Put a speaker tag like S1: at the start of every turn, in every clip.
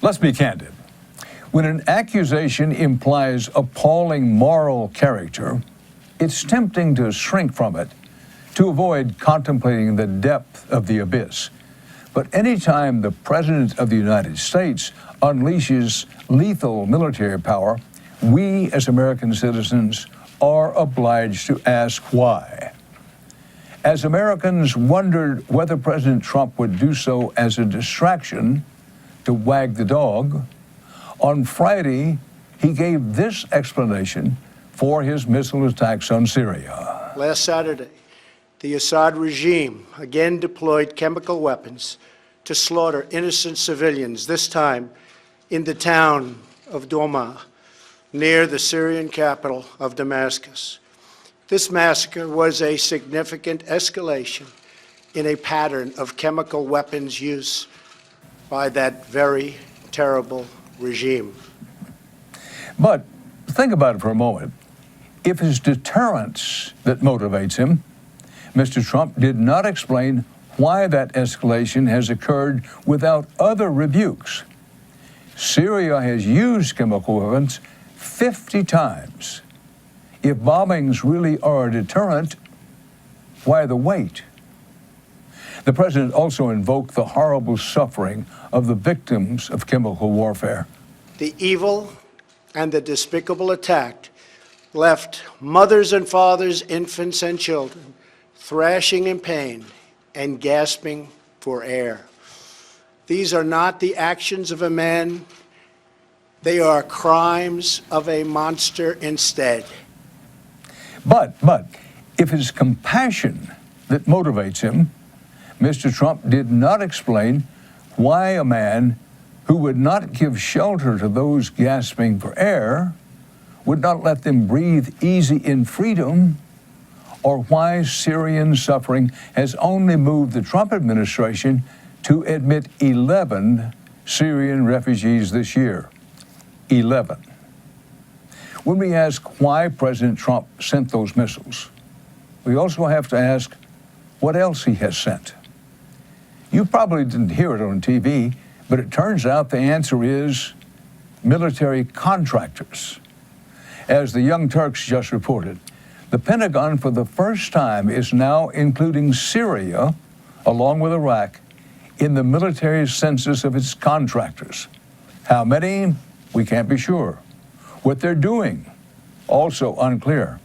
S1: Let's be candid. When an accusation implies appalling moral character, it's tempting to shrink from it to avoid contemplating the depth of the abyss. But anytime the President of the United States unleashes lethal military power, we as American citizens are obliged to ask why. As Americans wondered whether President Trump would do so as a distraction to wag the dog, on Friday, he gave this explanation for his missile attacks on Syria.
S2: Last Saturday, the Assad regime again deployed chemical weapons to slaughter innocent civilians, this time in the town of Douma, near the Syrian capital of Damascus. This massacre was a significant escalation in a pattern of chemical weapons use by that very terrible regime.
S1: But think about it for a moment. If it's deterrence that motivates him, Mr. Trump did not explain why that escalation has occurred without other rebukes. Syria has used chemical weapons 50 times. If bombings really are a deterrent, why the wait? The president also invoked the horrible suffering of the victims of chemical warfare.
S2: The evil and the despicable attack left mothers and fathers, infants and children thrashing in pain and gasping for air. These are not the actions of a man. They are crimes of a monster instead.
S1: But if it's compassion that motivates him, Mr. Trump did not explain why a man who would not give shelter to those gasping for air would not let them breathe easy in freedom, or why Syrian suffering has only moved the Trump administration to admit 11 Syrian refugees this year. 11. When we ask why President Trump sent those missiles, we also have to ask what else he has sent. You probably didn't hear it on TV, but it turns out the answer is military contractors. As the young Turks just reported, the Pentagon for the first time is now including Syria, along with Iraq, in the military census of its contractors. How many? We can't be sure. What they're doing? Also unclear.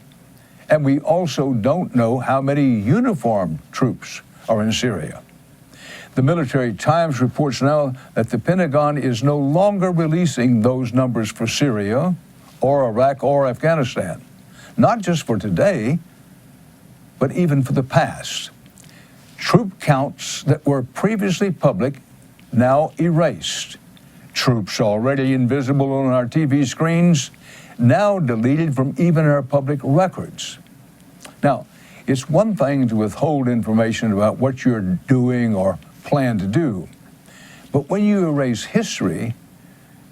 S1: And we also don't know how many uniformed troops are in Syria. The Military Times reports now that the Pentagon is no longer releasing those numbers for Syria or Iraq or Afghanistan, not just for today, but even for the past. Troop counts that were previously public, now erased. Troops already invisible on our TV screens, now deleted from even our public records. Now, it's one thing to withhold information about what you're doing or plan to do, but when you erase history,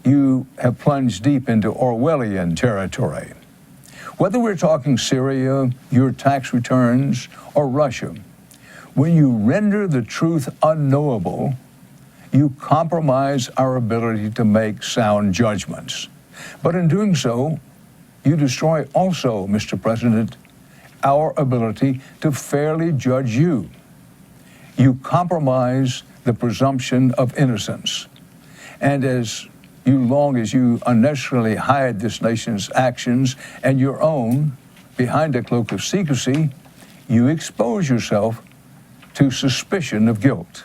S1: you have plunged deep into Orwellian territory. Whether we're talking Syria, your tax returns, or Russia, when you render the truth unknowable, you compromise our ability to make sound judgments. But in doing so, you destroy also, Mr. President, our ability to fairly judge you. You compromise the presumption of innocence. And as long as you unnecessarily hide this nation's actions and your own behind a cloak of secrecy, you expose yourself to suspicion of guilt.